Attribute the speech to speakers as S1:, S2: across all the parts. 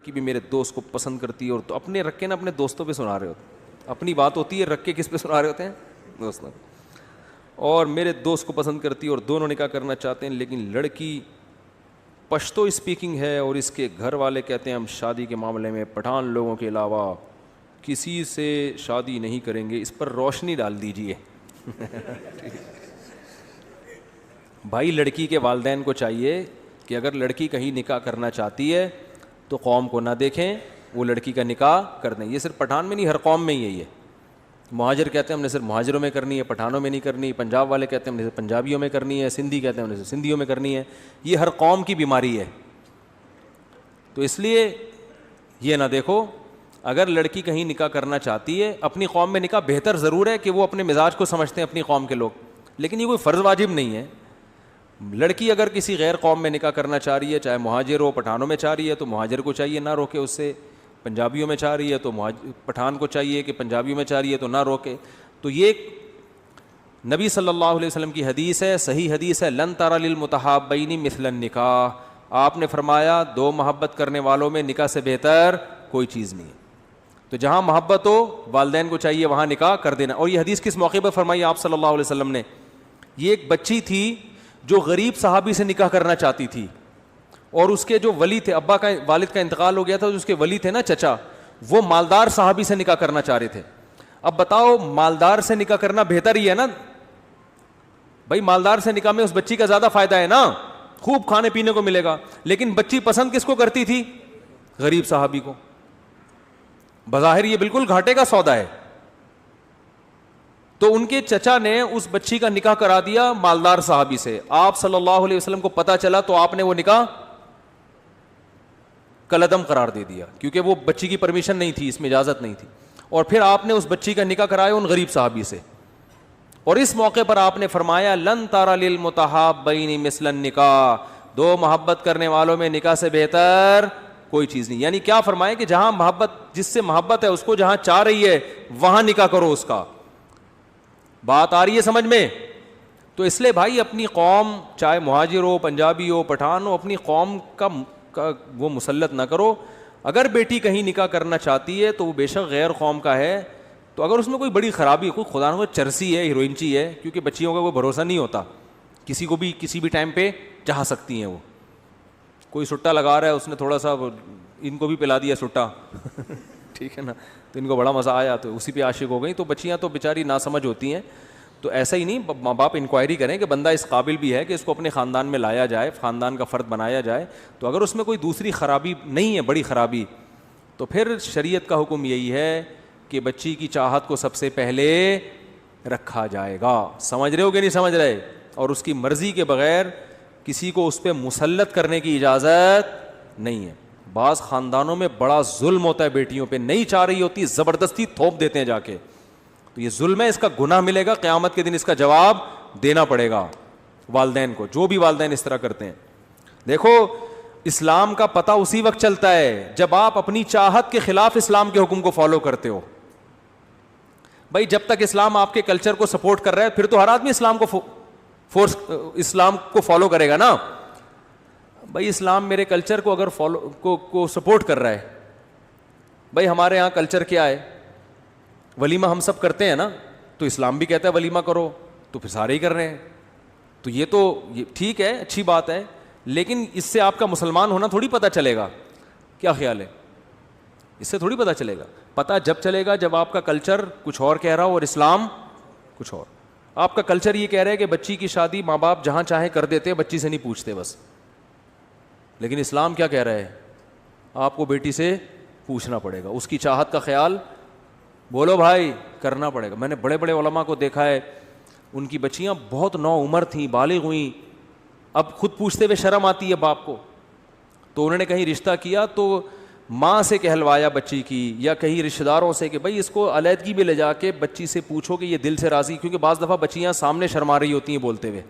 S1: کہ بھی میرے دوست کو پسند کرتی ہے، اور تو اپنے رکھ کے نا اپنے دوستوں پہ سنا رہے ہوتے، اپنی بات ہوتی ہے رکھ کے کس پہ سنا رہے ہوتے ہیں؟ دوستوں. اور میرے دوست کو پسند کرتی ہے اور دونوں نکاح کرنا چاہتے ہیں، لیکن لڑکی پشتو اسپیکنگ ہے اور اس کے گھر والے کہتے ہیں ہم شادی کے معاملے میں پٹھان لوگوں کے علاوہ کسی سے شادی نہیں کریں گے، اس پر روشنی ڈال دیجئے. بھائی لڑکی کے والدین کو چاہیے کہ اگر لڑکی کہیں نکاح کرنا چاہتی ہے تو قوم کو نہ دیکھیں، وہ لڑکی کا نکاح کر دیں. یہ صرف پٹھان میں نہیں، ہر قوم میں ہی ہے. یہ مہاجر کہتے ہیں ہم نے صرف مہاجروں میں کرنی ہے، پٹھانوں میں نہیں کرنی. پنجاب والے کہتے ہیں ہم نے صرف پنجابیوں میں کرنی ہے، سندھی کہتے ہیں ہم نے صرف سندھیوں میں کرنی ہے. یہ ہر قوم کی بیماری ہے. تو اس لیے یہ نہ دیکھو، اگر لڑکی کہیں نکاح کرنا چاہتی ہے، اپنی قوم میں نکاح بہتر ضرور ہے کہ وہ اپنے مزاج کو سمجھتے ہیں اپنی قوم کے لوگ، لیکن یہ کوئی فرض واجب نہیں ہے. لڑکی اگر کسی غیر قوم میں نکاح کرنا چاہ رہی ہے، چاہے مہاجر ہو، پٹھانوں میں چاہ رہی ہے تو مہاجر کو چاہیے نہ روکے اس سے، پنجابیوں میں چاہ رہی ہے تو پٹھان کو چاہیے کہ پنجابیوں میں چاہ رہی ہے تو نہ روکے. تو یہ نبی صلی اللہ علیہ وسلم کی حدیث ہے، صحیح حدیث ہے، لن تری للمتحابین مثل النکاح. آپ نے فرمایا دو محبت کرنے والوں میں نکاح سے بہتر کوئی چیز نہیں ہے. تو جہاں محبت ہو والدین کو چاہیے وہاں نکاح کر دینا. اور یہ حدیث کس موقع پر فرمائی آپ صلی اللہ علیہ وسلم نے؟ یہ ایک بچی تھی جو غریب صحابی سے نکاح کرنا چاہتی تھی، اور اس کے جو ولی تھے، ابا کا والد کا انتقال ہو گیا تھا، اس کے ولی تھے نا چچا، وہ مالدار صحابی سے نکاح کرنا چاہ رہے تھے. اب بتاؤ مالدار سے نکاح کرنا بہتر ہی ہے نا بھائی، مالدار سے نکاح میں اس بچی کا زیادہ فائدہ ہے نا، خوب کھانے پینے کو ملے گا. لیکن بچی پسند کس کو کرتی تھی؟ غریب صحابی کو. بظاہر یہ بالکل گھاٹے کا سودا ہے. تو ان کے چچا نے اس بچی کا نکاح کرا دیا مالدار صحابی سے. آپ صلی اللہ علیہ وسلم کو پتا چلا تو آپ نے وہ نکاح کالعدم قرار دے دیا، کیونکہ وہ بچی کی پرمیشن نہیں تھی، اس میں اجازت نہیں تھی. اور پھر آپ نے اس بچی کا نکاح کرایا ان غریب صحابی سے. اور اس موقع پر آپ نے فرمایا لن تری للمتحابین مثل النکاح، دو محبت کرنے والوں میں نکاح سے بہتر کوئی چیز نہیں. یعنی کیا فرمایا کہ جہاں محبت، جس سے محبت ہے اس کو جہاں چاہ رہی ہے وہاں نکاح کرو اس کا. بات آ رہی ہے سمجھ میں؟ تو اس لیے بھائی اپنی قوم، چاہے مہاجر ہو، پنجابی ہو، پٹھان ہو، اپنی قوم کا وہ مسلط نہ کرو. اگر بیٹی کہیں نکاح کرنا چاہتی ہے تو وہ بے شک غیر قوم کا ہے، تو اگر اس میں کوئی بڑی خرابی، کوئی خدا نہ ہو چرسی ہے، ہیروئنچی ہے، کیونکہ بچیوں کا کوئی بھروسہ نہیں ہوتا، کسی کو بھی کسی بھی ٹائم پہ چاہ سکتی ہیں. وہ کوئی سٹا لگا رہا ہے، اس نے تھوڑا سا ان کو بھی پلا دیا سٹا ٹھیک ہے نا، تو ان کو بڑا مزہ آیا تو اسی پہ عاشق ہو گئی. تو بچیاں تو بیچاری ناسمجھ ہوتی ہیں. تو ایسا ہی نہیں، ماں باپ انکوائری کریں کہ بندہ اس قابل بھی ہے کہ اس کو اپنے خاندان میں لایا جائے، خاندان کا فرد بنایا جائے. تو اگر اس میں کوئی دوسری خرابی نہیں ہے، بڑی خرابی، تو پھر شریعت کا حکم یہی ہے کہ بچی کی چاہت کو سب سے پہلے رکھا جائے گا. سمجھ رہے ہو کہ نہیں سمجھ رہے؟ اور اس کی مرضی کے بغیر کسی کو اس پہ مسلط کرنے کی اجازت نہیں ہے. بعض خاندانوں میں بڑا ظلم ہوتا ہے بیٹیوں پہ، نہیں چاہ رہی ہوتی زبردستی تھوپ دیتے ہیں جا کے. تو یہ ظلم ہے، اس کا گناہ ملے گا، قیامت کے دن اس کا جواب دینا پڑے گا والدین کو، جو بھی والدین اس طرح کرتے ہیں. دیکھو اسلام کا پتہ اسی وقت چلتا ہے جب آپ اپنی چاہت کے خلاف اسلام کے حکم کو فالو کرتے ہو. بھائی جب تک اسلام آپ کے کلچر کو سپورٹ کر رہا ہے پھر تو ہر آدمی اسلام کو فالو کرے گا نا. بھائی اسلام میرے کلچر کو اگر کو سپورٹ کر رہا ہے، بھائی ہمارے ہاں کلچر کیا ہے، ولیمہ ہم سب کرتے ہیں نا، تو اسلام بھی کہتا ہے ولیمہ کرو، تو پھر سارے ہی کر رہے ہیں. تو یہ ٹھیک ہے، اچھی بات ہے، لیکن اس سے آپ کا مسلمان ہونا تھوڑی پتہ چلے گا. کیا خیال ہے؟ اس سے تھوڑی پتہ چلے گا. پتہ جب چلے گا جب آپ کا کلچر کچھ اور کہہ رہا ہو اور اسلام کچھ اور. آپ کا کلچر یہ کہہ رہا ہے کہ بچی کی شادی ماں باپ جہاں چاہیں کر دیتے ہیں، بچی سے نہیں پوچھتے بس. لیکن اسلام کیا کہہ رہا ہے؟ آپ کو بیٹی سے پوچھنا پڑے گا، اس کی چاہت کا خیال بولو بھائی کرنا پڑے گا. میں نے بڑے بڑے علماء کو دیکھا ہے، ان کی بچیاں بہت نو عمر تھیں، بالغ ہوئیں، اب خود پوچھتے ہوئے شرم آتی ہے باپ کو. تو انہوں نے کہیں رشتہ کیا تو ماں سے کہلوایا بچی کی، یا کہیں رشتہ داروں سے کہ بھائی اس کو علیحدگی میں لے جا کے بچی سے پوچھو کہ یہ دل سے راضی، کیونکہ بعض دفعہ بچیاں سامنے شرما رہی ہوتی ہیں بولتے ہوئے،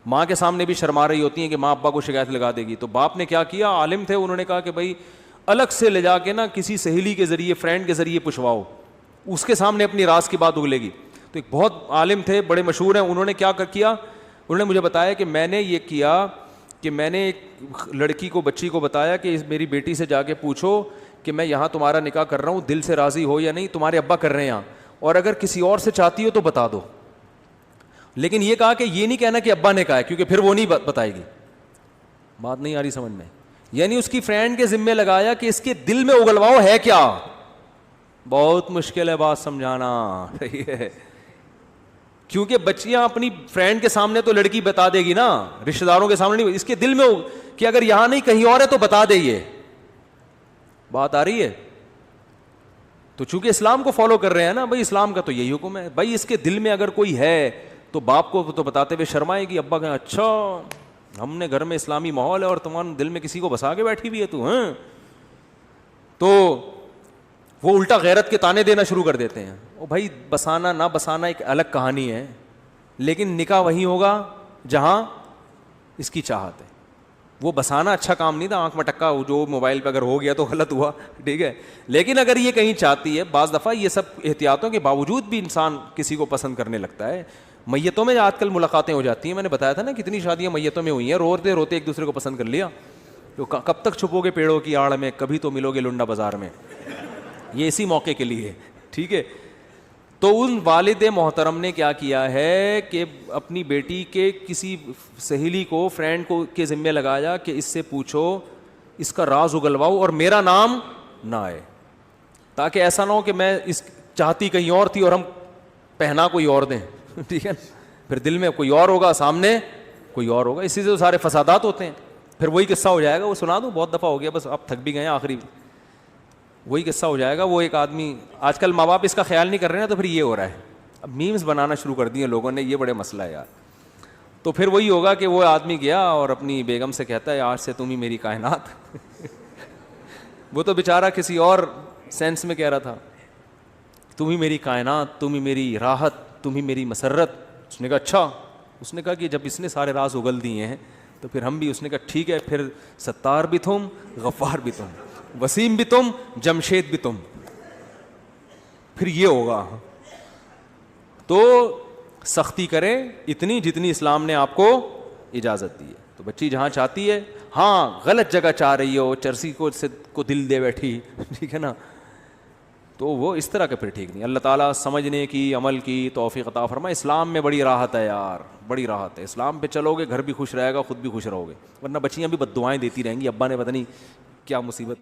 S1: ماں کے سامنے بھی شرما رہی ہوتی ہیں کہ ماں ابا کو شکایت لگا دے گی. تو باپ نے کیا کیا، عالم تھے، انہوں نے کہا کہ بھائی الگ سے لے جا کے نا کسی سہیلی کے ذریعے، فرینڈ کے ذریعے پوچھواؤ، اس کے سامنے اپنی راز کی بات اگلے گی. تو ایک بہت عالم تھے، بڑے مشہور ہیں، انہوں نے کیا کیا، انہوں نے مجھے بتایا کہ میں نے یہ کیا کہ میں نے ایک لڑکی کو, بچی کو بتایا کہ میری بیٹی سے جا کے پوچھو کہ میں یہاں تمہارا نکاح کر رہا ہوں, دل سے راضی ہو یا نہیں, تمہارے ابا کر رہے ہیں یہاں, اور اگر کسی اور سے چاہتی ہو تو بتا دو. لیکن یہ کہا کہ یہ نہیں کہنا کہ ابا نے کہا ہے, کیونکہ پھر وہ نہیں بتائے گی. بات نہیں آ رہی سمجھ میں؟ یعنی اس کی فرینڈ کے ذمے لگایا کہ اس کے دل میں اگلواؤ ہے کیا. بہت مشکل ہے بات سمجھانا, کیونکہ بچیاں اپنی فرینڈ کے سامنے تو لڑکی بتا دے گی نا, رشتہ داروں کے سامنے نہیں. اس کے دل میں کہ اگر یہاں نہیں کہیں اور ہے تو بتا دے. یہ بات آ رہی ہے؟ تو چونکہ اسلام کو فالو کر رہے ہیں نا بھائی, اسلام کا تو یہی حکم ہے بھائی, اس کے دل میں اگر کوئی ہے تو باپ کو تو بتاتے ہوئے شرمائے گی. ابا کہیں اچھا ہم نے گھر میں اسلامی ماحول ہے اور تمہارے دل میں کسی کو بسا کے بیٹھی بھی ہے تو ہیں, تو وہ الٹا غیرت کے تانے دینا شروع کر دیتے ہیں. او بھائی بسانا نہ بسانا ایک الگ کہانی ہے, لیکن نکاح وہی ہوگا جہاں اس کی چاہت ہے. وہ بسانا اچھا کام نہیں تھا, آنکھ مٹکا جو موبائل پہ اگر ہو گیا تو غلط ہوا, ٹھیک ہے. لیکن اگر یہ کہیں چاہتی ہے, بعض دفعہ یہ سب احتیاطوں کے باوجود بھی انسان کسی کو پسند کرنے لگتا ہے. میتوں میں آج کل ملاقاتیں ہو جاتی ہیں, میں نے بتایا تھا نا کتنی شادیاں میتوں میں ہوئی ہیں, روتے روتے ایک دوسرے کو پسند کر لیا. تو کب تک چھپو گے پیڑوں کی آڑ میں, کبھی تو ملو گے لنڈا بازار میں. یہ اسی موقع کے لیے, ٹھیک ہے. تو ان والد محترم نے کیا کیا ہے کہ اپنی بیٹی کے کسی سہیلی کو, فرینڈ کو کے ذمے لگایا کہ اس سے پوچھو, اس کا راز اگلواؤ اور میرا نام نہ آئے, تاکہ ایسا نہ ہو کہ میں اس چاہتی کہیں اور تھی اور ہم پہنا کوئی اور دیں, ٹھیک ہے. پھر دل میں کوئی اور ہوگا, سامنے کوئی اور ہوگا. اسی سے تو سارے فسادات ہوتے ہیں. پھر وہی قصہ ہو جائے گا, وہ سنا دوں, بہت دفعہ ہو گیا, بس اب تھک بھی گئے ہیں, آخری وہی قصہ ہو جائے گا. وہ ایک آدمی, آج کل ماں باپ اس کا خیال نہیں کر رہے ہیں, تو پھر یہ ہو رہا ہے, اب میمز بنانا شروع کر دیے لوگوں نے, یہ بڑے مسئلہ ہے یار. تو پھر وہی ہوگا کہ وہ آدمی گیا اور اپنی بیگم سے کہتا ہے آج سے تم ہی میری کائنات. وہ تو بیچارہ کسی اور سینس میں کہہ رہا تھا, تم ہی میری کائنات, تم ہی میری راحت, تم ہی میری مسرت. اس نے کہا اچھا. اس نے کہا کہ جب اس نے سارے راز اگل دیے ہیں تو پھر ہم بھی. اس نے کہا ٹھیک ہے, پھر ستار بھی تم, غفار بھی تم, وسیم بھی تم, جمشید بھی تم, پھر یہ ہوگا. تو سختی کریں اتنی جتنی اسلام نے آپ کو اجازت دی ہے. تو بچی جہاں چاہتی ہے, ہاں غلط جگہ چاہ رہی ہو, چرسی کو دل دے بیٹھی, ٹھیک ہے نا, تو وہ اس طرح کا پھر ٹھیک نہیں. اللہ تعالیٰ سمجھنے کی, عمل کی توفیق عطا فرمائے. اسلام میں بڑی راحت ہے یار, بڑی راحت ہے. اسلام پہ چلو گے گھر بھی خوش رہے گا, خود بھی خوش رہو گے, ورنہ بچیاں بھی بد دعائیں دیتی رہیں گی, ابا نے پتہ نہیں کیا مصیبت